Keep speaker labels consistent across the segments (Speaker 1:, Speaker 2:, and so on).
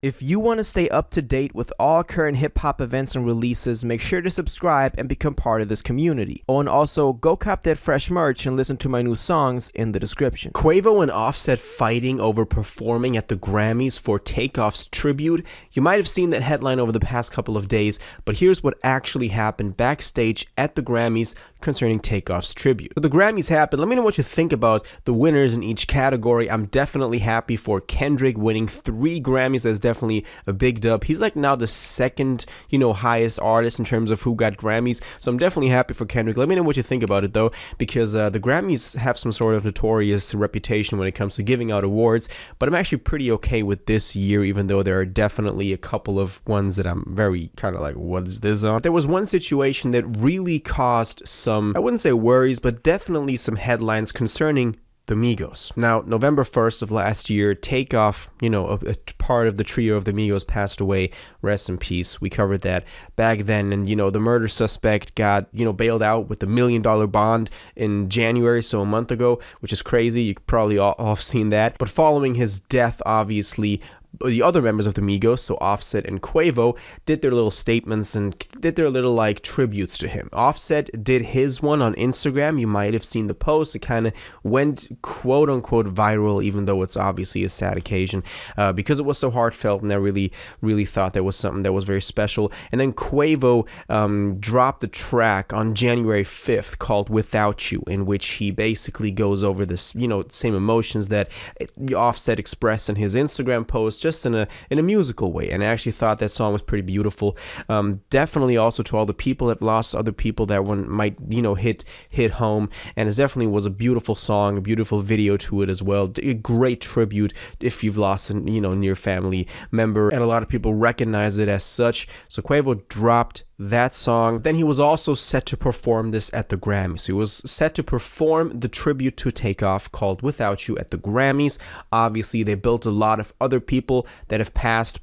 Speaker 1: If you want to stay up to date with all current hip-hop events and releases, make sure to subscribe and become part of this community. Oh, and also, go cop that fresh merch and listen to my new songs in the description. Quavo and Offset fighting over performing at the Grammys for Takeoff's tribute. You might have seen that headline over the past couple of days, but here's what actually happened backstage at the Grammys concerning Takeoff's tribute. So the Grammys happened. Let me know what you think about the winners in each category. I'm definitely happy for Kendrick winning 3 Grammys. That's definitely a big dub. He's like now the second, highest artist in terms of who got Grammys. So I'm definitely happy for Kendrick. Let me know what you think about it though, because the Grammys have some sort of notorious reputation when it comes to giving out awards, but I'm actually pretty okay with this year, even though there are definitely a couple of ones that I'm very kind of like, what is this on? There was one situation that really caused some, I wouldn't say worries, but definitely some headlines concerning the Migos. Now, November 1st of last year, Takeoff, a part of the trio of the Migos passed away. Rest in peace. We covered that back then. And, the murder suspect got, bailed out with $1 million bond in January, so a month ago, which is crazy. You probably all have seen that. But following his death, obviously, the other members of the Migos, so Offset and Quavo, did their little statements and did their little tributes to him. Offset did his one on Instagram. You might have seen the post. It kind of went quote unquote viral, even though it's obviously a sad occasion because it was so heartfelt, and I really thought that was something that was very special. And then Quavo dropped a track on January 5th called Without You, in which he basically goes over this, same emotions that Offset expressed in his Instagram post, just in a musical way. And I actually thought that song was pretty beautiful. Definitely also to all the people that lost other people, that one might hit home, and it definitely was a beautiful song, a beautiful video to it as well. A great tribute if you've lost a near family member, and a lot of people recognize it as such. So Quavo dropped that song. Then he was also set to perform this at the Grammys. So he was set to perform the tribute to Takeoff called Without You at the Grammys. Obviously, they built a lot of other people that have passed,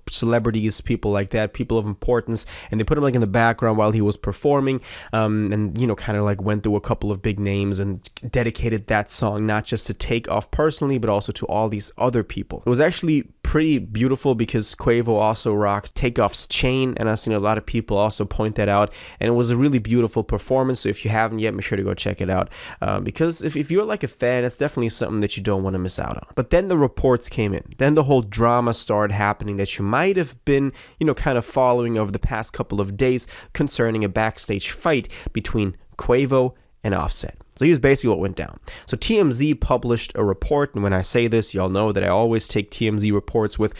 Speaker 1: celebrities, people like that, people of importance, and they put him in the background while he was performing, and kind of went through a couple of big names and dedicated that song not just to Takeoff personally, but also to all these other people. It was actually pretty beautiful because Quavo also rocked Takeoff's chain, and I've seen a lot of people also point that out, and it was a really beautiful performance. So if you haven't yet, make sure to go check it out, because if you're a fan, it's definitely something that you don't want to miss out on. But then the reports came in. Then the whole drama started happening that you might have been kind of following over the past couple of days concerning a backstage fight between Quavo and Offset. So here's basically what went down. So TMZ published a report, and when I say this, y'all know that I always take TMZ reports with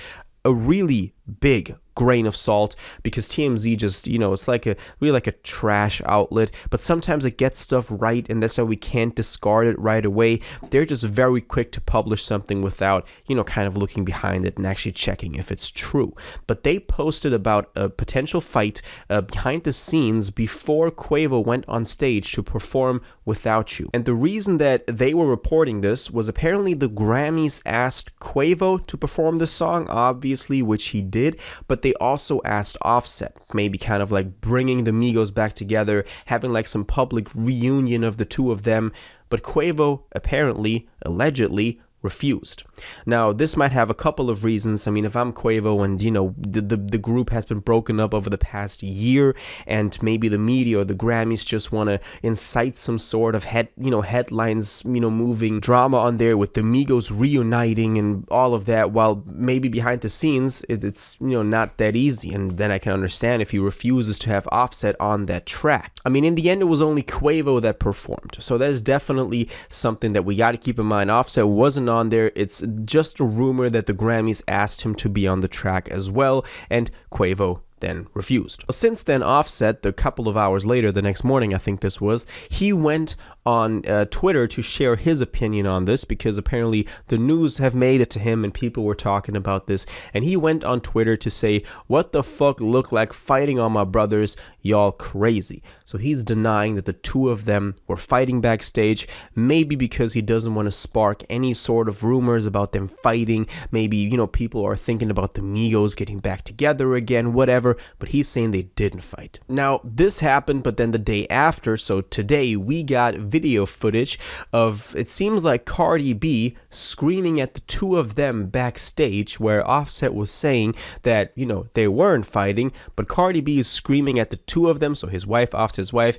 Speaker 1: a really big grain of salt, because TMZ just, it's like a trash outlet, but sometimes it gets stuff right, and that's why we can't discard it right away. They're just very quick to publish something without, kind of looking behind it and actually checking if it's true. But they posted about a potential fight behind the scenes before Quavo went on stage to perform Without You. And the reason that they were reporting this was apparently the Grammys asked Quavo to perform the song, obviously, which he did, but they also asked Offset, maybe kind of bringing the Migos back together, having some public reunion of the two of them, but Quavo apparently, allegedly, refused. Now, this might have a couple of reasons. I mean, if I'm Quavo and, the group has been broken up over the past year, and maybe the media or the Grammys just want to incite some sort of headlines, moving drama on there with the Migos reuniting and all of that, while maybe behind the scenes, it's, not that easy. And then I can understand if he refuses to have Offset on that track. I mean, in the end, it was only Quavo that performed. So that's definitely something that we got to keep in mind. Offset wasn't on there. It's just a rumor that the Grammys asked him to be on the track as well, and Quavo then refused. Since then, Offset, a couple of hours later, the next morning I think this was, he went on Twitter to share his opinion on this, because apparently the news have made it to him and people were talking about this, and he went on Twitter to say, "What the fuck look like fighting on my brothers, y'all crazy." So he's denying that the two of them were fighting backstage, maybe because he doesn't want to spark any sort of rumors about them fighting. Maybe, people are thinking about the Migos getting back together again, whatever. whatever, but he's saying they didn't fight. Now, this happened, but then the day after, so today, we got video footage of, it seems like Cardi B screaming at the two of them backstage, where Offset was saying that, you know, they weren't fighting, but Cardi B is screaming at the two of them, so his wife, Offset's wife,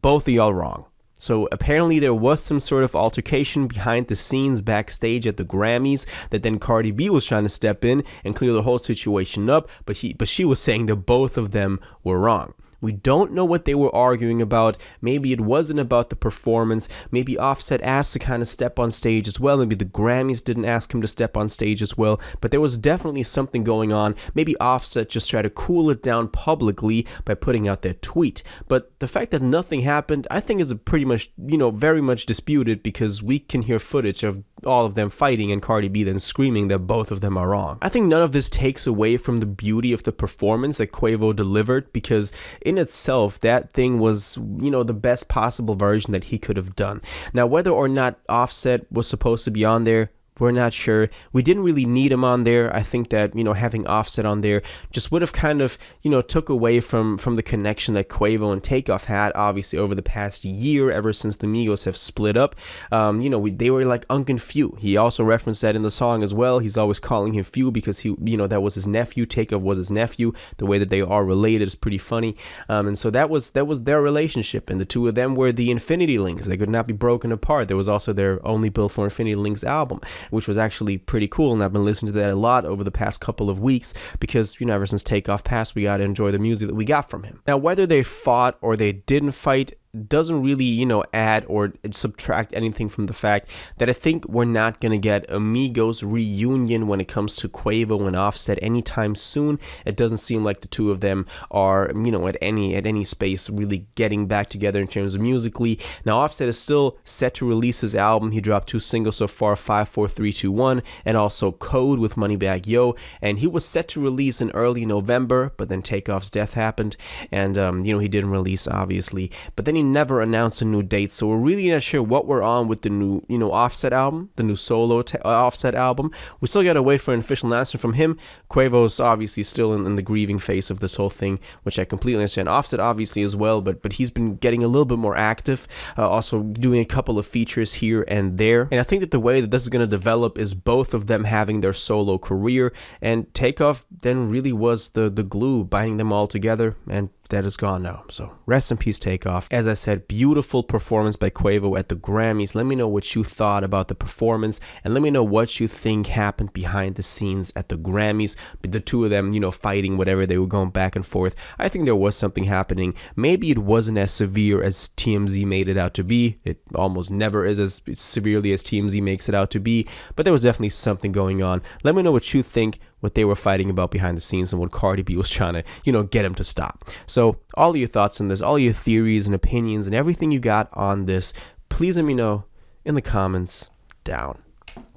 Speaker 1: both of y'all wrong. So apparently there was some sort of altercation behind the scenes backstage at the Grammys that then Cardi B was trying to step in and clear the whole situation up, but she was saying that both of them were wrong. We don't know what they were arguing about. Maybe it wasn't about the performance. Maybe Offset asked to kind of step on stage as well. Maybe the Grammys didn't ask him to step on stage as well. But there was definitely something going on. Maybe Offset just tried to cool it down publicly by putting out that tweet. But the fact that nothing happened, I think, is a pretty much, you know, very much disputed, because we can hear footage of all of them fighting and Cardi B then screaming that both of them are wrong. I think none of this takes away from the beauty of the performance that Quavo delivered, because in itself, that thing was, you know, the best possible version that he could have done. Now, whether or not Offset was supposed to be on there, we're not sure. We didn't really need him on there. I think that, you know, having Offset on there just would have kind of, you know, took away from the connection that Quavo and Takeoff had, obviously, over the past year, ever since the Migos have split up. You know, they were like Unc and Few. He also referenced that in the song as well. He's always calling him Few because he, you know, that was his nephew. Takeoff was his nephew. The way that they are related is pretty funny. And so that was their relationship. And the two of them were the Infinity Links. They could not be broken apart. There was also their Only Built for Infinity Links album, which was actually pretty cool, and I've been listening to that a lot over the past couple of weeks because, you know, ever since Takeoff passed, we got to enjoy the music that we got from him. Now, whether they fought or they didn't fight doesn't really, you know, add or subtract anything from the fact that I think we're not going to get a Migos reunion when it comes to Quavo and Offset anytime soon. It doesn't seem like the two of them are, you know, at any space really getting back together in terms of musically. Now, Offset is still set to release his album. He dropped 2 singles so far, 5, 4, 3, 2, 1, and also Code with Moneybagg Yo, and he was set to release in early November, but then Takeoff's death happened, and, you know, he didn't release, obviously, but then he never announced a new date, so we're really not sure what we're on with the new, you know, Offset album, the new solo Offset album. We still gotta wait for an official announcement from him. Quavo's obviously still in the grieving phase of this whole thing, which I completely understand. Offset obviously as well, but he's been getting a little bit more active, also doing a couple of features here and there, and I think that the way that this is gonna develop is both of them having their solo career, and Takeoff then really was the glue binding them all together, and that is gone now. So rest in peace, Takeoff. As I said, beautiful performance by Quavo at the Grammys. Let me know what you thought about the performance, and let me know what you think happened behind the scenes at the Grammys. The two of them, you know, fighting, whatever, they were going back and forth. I think there was something happening. Maybe it wasn't as severe as TMZ made it out to be. It almost never is as severely as TMZ makes it out to be, but there was definitely something going on. Let me know what you think, what they were fighting about behind the scenes, and what Cardi B was trying to, you know, get him to stop. So all of your thoughts on this, all your theories and opinions and everything you got on this, please let me know in the comments down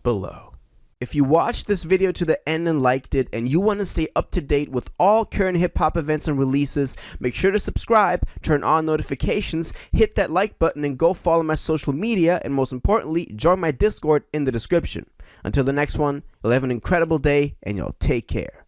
Speaker 1: below. If you watched this video to the end and liked it, and you want to stay up to date with all current hip-hop events and releases, make sure to subscribe, turn on notifications, hit that like button, and go follow my social media, and most importantly, join my Discord in the description. Until the next one, you'll have an incredible day, and y'all take care.